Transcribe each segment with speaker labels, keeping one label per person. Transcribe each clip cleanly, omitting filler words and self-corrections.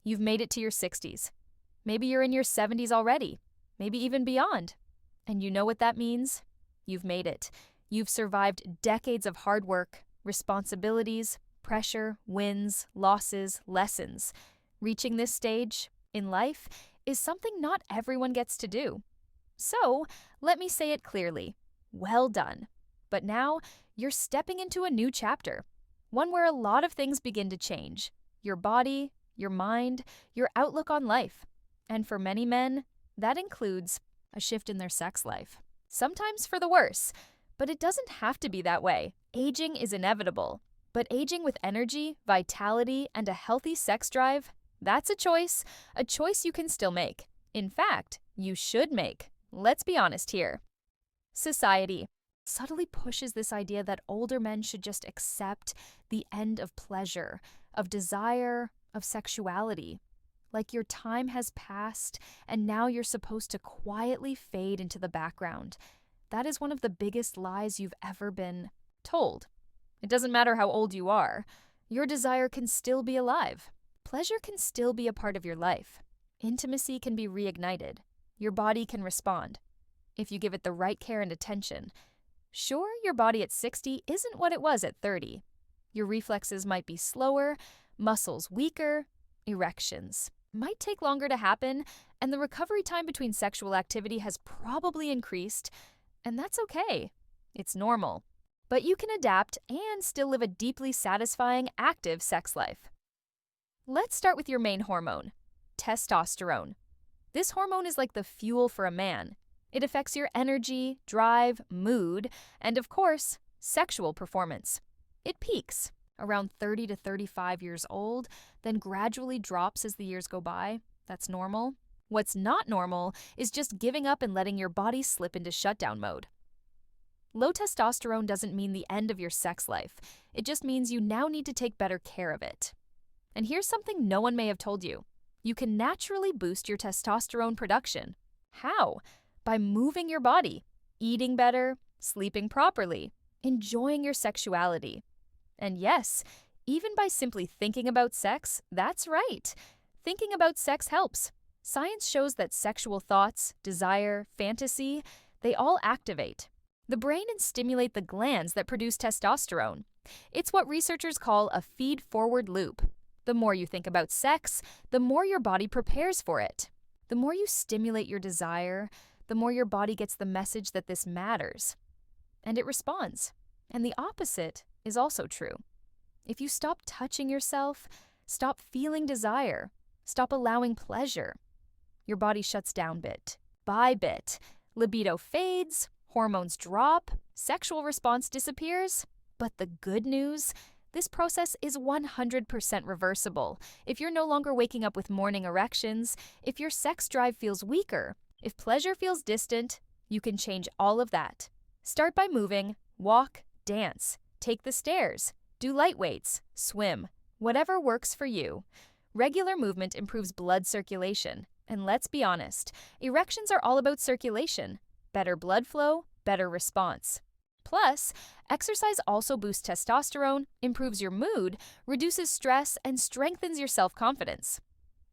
Speaker 1: You've made it to your 60s. Maybe you're in your 70s already, maybe even beyond. And you know what that means? You've made it. You've survived decades of hard work, responsibilities, pressure, wins, losses, lessons. Reaching this stage in life is something not everyone gets to do. So, let me say it clearly. Well done. But now, you're stepping into a new chapter, one where a lot of things begin to change. Your body, your mind, your outlook on life. And for many men, that includes a shift in their sex life. Sometimes for the worse, but it doesn't have to be that way. Aging is inevitable, but aging with energy, vitality, and a healthy sex drive, that's a choice you can still make. In fact, you should make. Let's be honest here. Society subtly pushes this idea that older men should just accept the end of pleasure, of desire, of sexuality. Like your time has passed and now you're supposed to quietly fade into the background. That is one of the biggest lies you've ever been told. It doesn't matter how old you are. Your desire can still be alive. Pleasure can still be a part of your life. Intimacy can be reignited. Your body can respond if you give it the right care and attention. Sure, your body at 60 isn't what it was at 30. Your reflexes might be slower, muscles weaker, erections might take longer to happen, and the recovery time between sexual activity has probably increased, and that's okay. It's normal. But you can adapt and still live a deeply satisfying, active sex life. Let's start with your main hormone, testosterone. This hormone is like the fuel for a man. It affects your energy, drive, mood, and of course, sexual performance. It peaks around 30 to 35 years old, then gradually drops as the years go by. That's normal. What's not normal is just giving up and letting your body slip into shutdown mode. Low testosterone doesn't mean the end of your sex life. It just means you now need to take better care of it. And here's something no one may have told you. You can naturally boost your testosterone production. How? By moving your body, eating better, sleeping properly, enjoying your sexuality. And yes, even by simply thinking about sex, that's right. Thinking about sex helps. Science shows that sexual thoughts, desire, fantasy, they all activate the brain and stimulate the glands that produce testosterone. It's what researchers call a feed-forward loop. The more you think about sex, the more your body prepares for it. The more you stimulate your desire, the more your body gets the message that this matters. And it responds. And the opposite is also true. If you stop touching yourself, stop feeling desire, stop allowing pleasure, your body shuts down bit by bit. Libido fades, hormones drop, sexual response disappears. But the good news, this process is 100% reversible. If you're no longer waking up with morning erections, if your sex drive feels weaker, if pleasure feels distant, you can change all of that. Start by moving, walk, dance, take the stairs, do light weights, swim, whatever works for you. Regular movement improves blood circulation. And let's be honest, erections are all about circulation. Better blood flow, better response. Plus, exercise also boosts testosterone, improves your mood, reduces stress, and strengthens your self-confidence.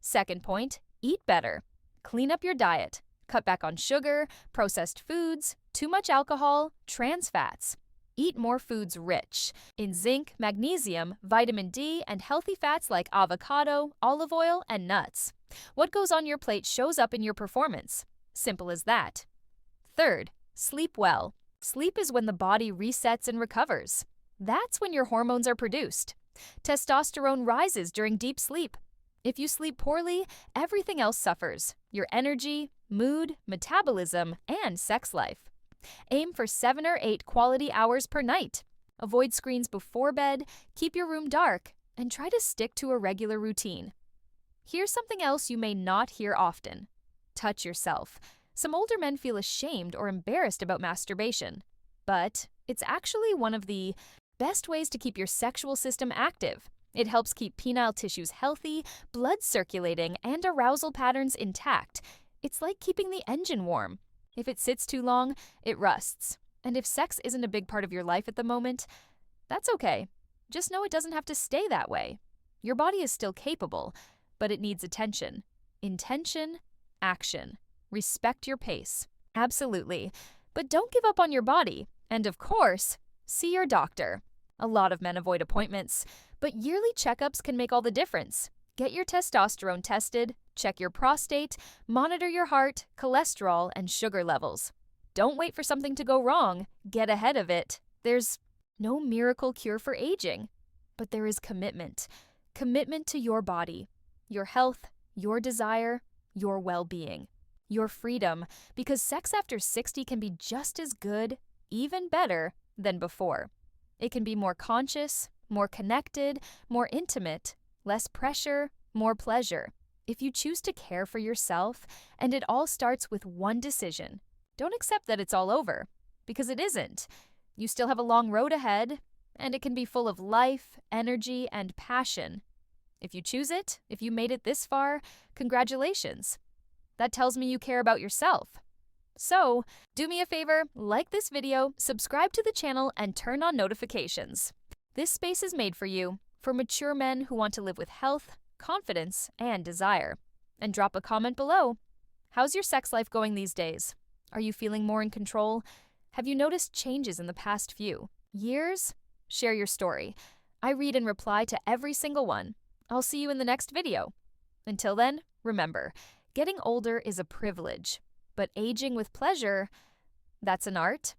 Speaker 1: Second point, eat better. Clean up your diet. Cut back on sugar, processed foods, too much alcohol, trans fats. Eat more foods rich in zinc, magnesium, vitamin D, and healthy fats like avocado, olive oil, and nuts. What goes on your plate shows up in your performance. Simple as that. Third, sleep well. Sleep is when the body resets and recovers. That's when your hormones are produced. Testosterone rises during deep sleep. If you sleep poorly, everything else suffers. Your energy, mood, metabolism, and sex life. Aim for 7 or 8 quality hours per night. Avoid screens before bed, keep your room dark, and try to stick to a regular routine. Here's something else you may not hear often. Touch yourself. Some older men feel ashamed or embarrassed about masturbation, but it's actually one of the best ways to keep your sexual system active. It helps keep penile tissues healthy, blood circulating, and arousal patterns intact. It's like keeping the engine warm. If it sits too long, it rusts. And if sex isn't a big part of your life at the moment, that's okay. Just know it doesn't have to stay that way. Your body is still capable, but it needs attention. Intention, action. Respect your pace. Absolutely. But don't give up on your body. And of course, see your doctor. A lot of men avoid appointments, but yearly checkups can make all the difference. Get your testosterone tested, check your prostate, monitor your heart, cholesterol, and sugar levels. Don't wait for something to go wrong. Get ahead of it. There's no miracle cure for aging, but there is commitment. Commitment to your body, your health, your desire, your well-being, your freedom, because sex after 60 can be just as good, even better, than before. It can be more conscious, more connected, more intimate, less pressure, more pleasure. If you choose to care for yourself, and it all starts with one decision, don't accept that it's all over, because it isn't. You still have a long road ahead, and it can be full of life, energy, and passion. If you choose it, if you made it this far, congratulations. That tells me you care about yourself. So, do me a favor, like this video, subscribe to the channel, and turn on notifications. This space is made for you, for mature men who want to live with health, confidence, and desire. And drop a comment below. How's your sex life going these days? Are you feeling more in control? Have you noticed changes in the past few years? Share your story. I read and reply to every single one. I'll see you in the next video. Until then, remember, getting older is a privilege, but aging with pleasure, that's an art